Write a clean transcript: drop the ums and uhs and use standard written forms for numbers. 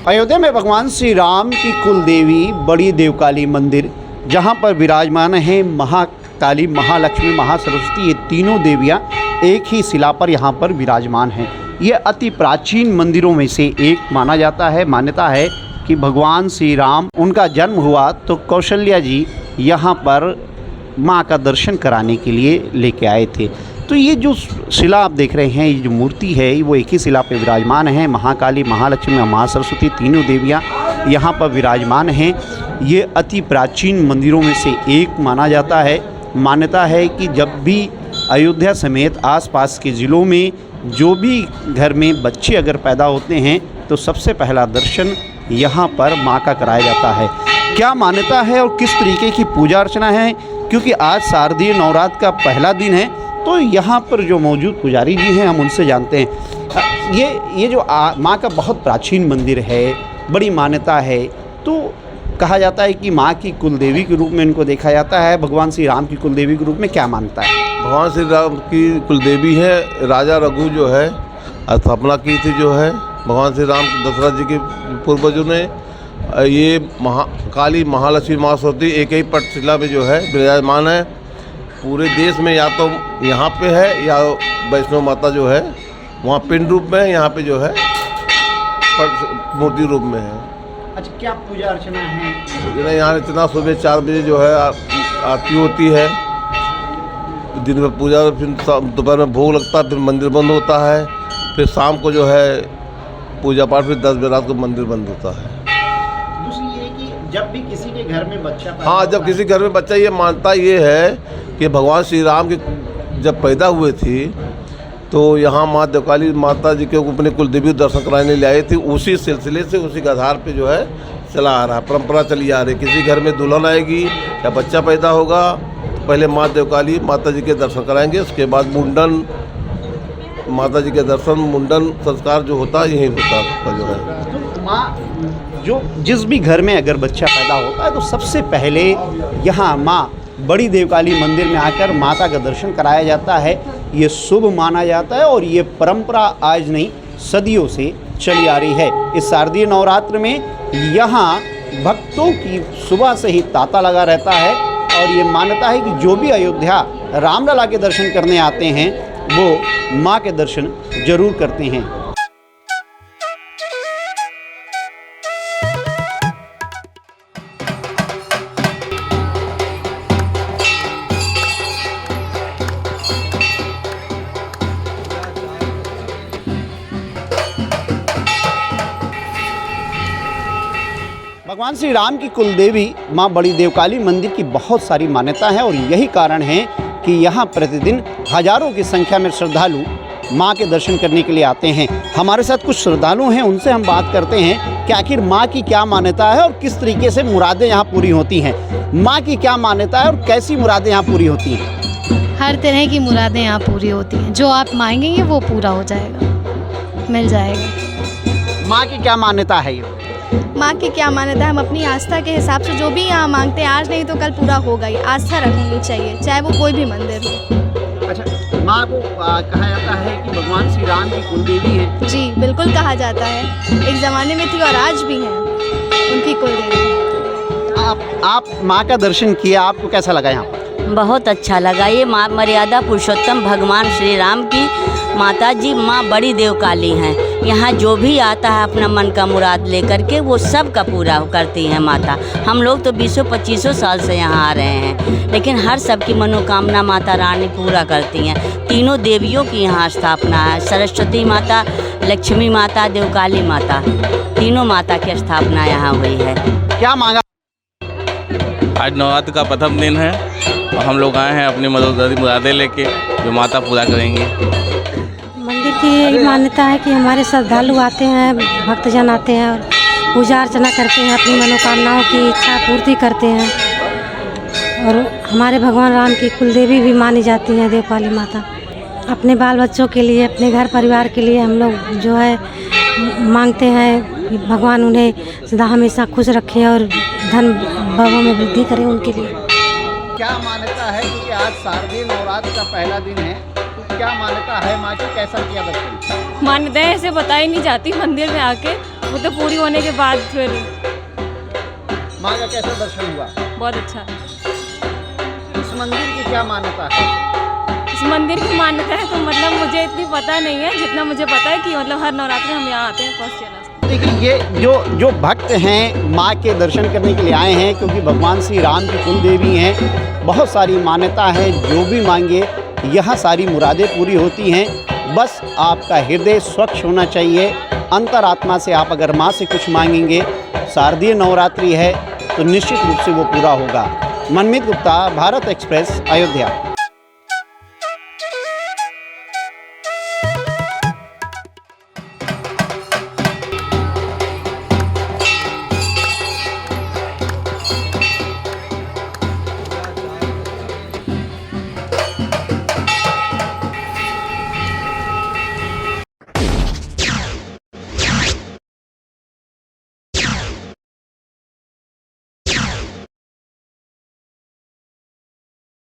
अयोध्या में भगवान श्री राम की कुल देवी बड़ी देवकाली मंदिर, जहां पर विराजमान है महाकाली, महालक्ष्मी, महासरस्वती, ये तीनों देवियां एक ही शिला पर यहाँ पर विराजमान हैं। ये अति प्राचीन मंदिरों में से एक माना जाता है। मान्यता है कि भगवान श्री राम, उनका जन्म हुआ तो कौशल्या जी यहाँ पर माँ का दर्शन कराने के लिए लेके आए थे। तो ये जो शिला आप देख रहे हैं, ये जो मूर्ति है, वो एक ही शिला पे विराजमान है। महाकाली, महालक्ष्मी, महासरस्वती, तीनों देवियाँ यहाँ पर विराजमान हैं। ये अति प्राचीन मंदिरों में से एक माना जाता है। मान्यता है कि जब भी अयोध्या समेत आसपास के ज़िलों में जो भी घर में बच्चे अगर पैदा होते हैं तो सबसे पहला दर्शन यहाँ पर माँ का कराया जाता है। क्या मान्यता है और किस तरीके की पूजा अर्चना है, क्योंकि आज शारदीय नवरात्र का पहला दिन है, तो यहाँ पर जो मौजूद पुजारी जी हैं हम उनसे जानते हैं। ये जो माँ का बहुत प्राचीन मंदिर है, बड़ी मान्यता है, तो कहा जाता है कि माँ की कुलदेवी के रूप में इनको देखा जाता है। भगवान श्री राम की कुलदेवी के रूप में क्या मानता है? भगवान श्री राम की कुलदेवी है। राजा रघु जो है स्थापना की थी, जो है भगवान श्री राम दशरथ जी के पूर्वजों ने। ये काली, महालक्ष्मी, महासरस्वती एक ही पटशिला में जो है विराजमान है। पूरे देश में या तो यहाँ पे है या वैष्णो माता जो है वहाँ पिंड रूप में है, यहाँ पे जो है मूर्ति रूप में है। अच्छा, क्या पूजा अर्चना है? यहाँ इतना सुबह 4 बजे जो है आरती होती है, दिन में पूजा, फिर दोपहर में भोग लगता है, फिर मंदिर बंद होता है, फिर शाम को जो है पूजा पाठ, फिर 10 बजे रात को मंदिर बंद होता है। दूसरी ये कि जब भी किसी के घर में बच्चा हाँ, जब किसी घर में बच्चा, ये मानता ये है कि भगवान श्री राम के जब पैदा हुए थी तो यहाँ माँ देवकाली माता जी के अपने कुलदेवी दर्शन कराने ले आए थे। उसी सिलसिले से, उसी के आधार पे जो है चला आ रहा है, परंपरा चली आ रही है। किसी घर में दुल्हन आएगी या बच्चा पैदा होगा तो पहले माँ देवकाली माता जी के दर्शन कराएंगे, उसके बाद मुंडन, माता जी के दर्शन, मुंडन संस्कार जो होता है यही होता है जो है। तो माँ, जो जिस भी घर में अगर बच्चा पैदा होता है तो सबसे पहले यहाँ माँ बड़ी देवकाली मंदिर में आकर माता का दर्शन कराया जाता है। ये शुभ माना जाता है और ये परंपरा आज नहीं, सदियों से चली आ रही है। इस शारदीय नवरात्र में यहाँ भक्तों की सुबह से ही तांता लगा रहता है और ये मान्यता है कि जो भी अयोध्या रामलला के दर्शन करने आते हैं वो माँ के दर्शन जरूर करते हैं। भगवान श्री राम की कुलदेवी माँ बड़ी देवकाली मंदिर की बहुत सारी मान्यता है और यही कारण है कि यहाँ प्रतिदिन हजारों की संख्या में श्रद्धालु माँ के दर्शन करने के लिए आते हैं। हमारे साथ कुछ श्रद्धालु हैं, उनसे हम बात करते हैं कि आखिर माँ की क्या मान्यता है और किस तरीके से मुरादें यहाँ पूरी होती हैं। माँ की क्या मान्यता है और कैसी मुरादें यहाँ पूरी होती हैं? हर तरह की मुरादें यहाँ पूरी होती हैं, जो आप मांगेंगे वो पूरा हो जाएगा, मिल जाएगा। माँ की क्या मान्यता है? ये माँ की क्या मान्यता है, हम अपनी आस्था के हिसाब से जो भी यहाँ मांगते हैं, आज नहीं तो कल पूरा होगा ही। आस्था रखनी चाहिए, चाहे वो कोई भी मंदिर हो। अच्छा, माँ को कहा जाता है कि भगवान श्री राम की कुलदेवी है। जी बिल्कुल कहा जाता है, एक ज़माने में थी और आज भी हैं उनकी कुलदेवी। आप माँ का दर्शन किया, आपको कैसा लगा यहाँ पर? बहुत अच्छा लगा। ये माँ मर्यादा पुरुषोत्तम भगवान श्री राम की माता जी माँ बड़ी देवकाली हैं। यहाँ जो भी आता है अपना मन का मुराद लेकर के वो सब का पूरा करती हैं माता। हम लोग तो 20-25 साल से यहाँ आ रहे हैं, लेकिन हर सब की मनोकामना माता रानी पूरा करती हैं। तीनों देवियों की यहाँ स्थापना है, सरस्वती माता, लक्ष्मी माता, देवकाली माता, तीनों माता की स्थापना यहाँ हुई है। क्या मांगा? आज नवरात्र का प्रथम दिन है और हम लोग आए हैं अपनी मुरादें लेके, जो माता पूरा करेंगे। मंदिर की मान्यता है कि हमारे श्रद्धालु आते हैं, भक्तजन आते हैं और पूजा अर्चना करते हैं, अपनी मनोकामनाओं की इच्छा पूर्ति करते हैं। और हमारे भगवान राम की कुलदेवी भी मानी जाती हैं देवकाली माता। अपने बाल बच्चों के लिए, अपने घर परिवार के लिए हम लोग जो है मांगते हैं कि भगवान उन्हें सदा हमेशा खुश रखें और धन भावों में वृद्धि करें उनके लिए। क्या मान्यता है कि आज शारदीय नवरात्र का पहला दिन है, क्या मान्यता है माँ की, कैसा किया दर्शन? मान्यताएं ऐसे बताई नहीं जाती, मंदिर में आके वो तो पूरी होने के बाद फिर माँ का कैसा दर्शन हुआ? बहुत अच्छा। इस मंदिर की क्या मान्यता है? इस मंदिर की मान्यता है तो मतलब मुझे इतनी पता नहीं है, जितना मुझे पता है कि मतलब हर नवरात्रि हम यहाँ आते हैं फर्स्ट जनवरी। देखिए ये जो भक्त हैं माँ के दर्शन करने के लिए आए हैं, क्योंकि भगवान श्री राम की कुल देवी हैं, बहुत सारी मान्यता है, जो भी मांगे यहाँ सारी मुरादें पूरी होती हैं। बस आपका हृदय स्वच्छ होना चाहिए, अंतरात्मा से आप अगर माँ से कुछ मांगेंगे, शारदीय नवरात्रि है तो निश्चित रूप से वो पूरा होगा। मनमीत गुप्ता, भारत एक्सप्रेस, अयोध्या।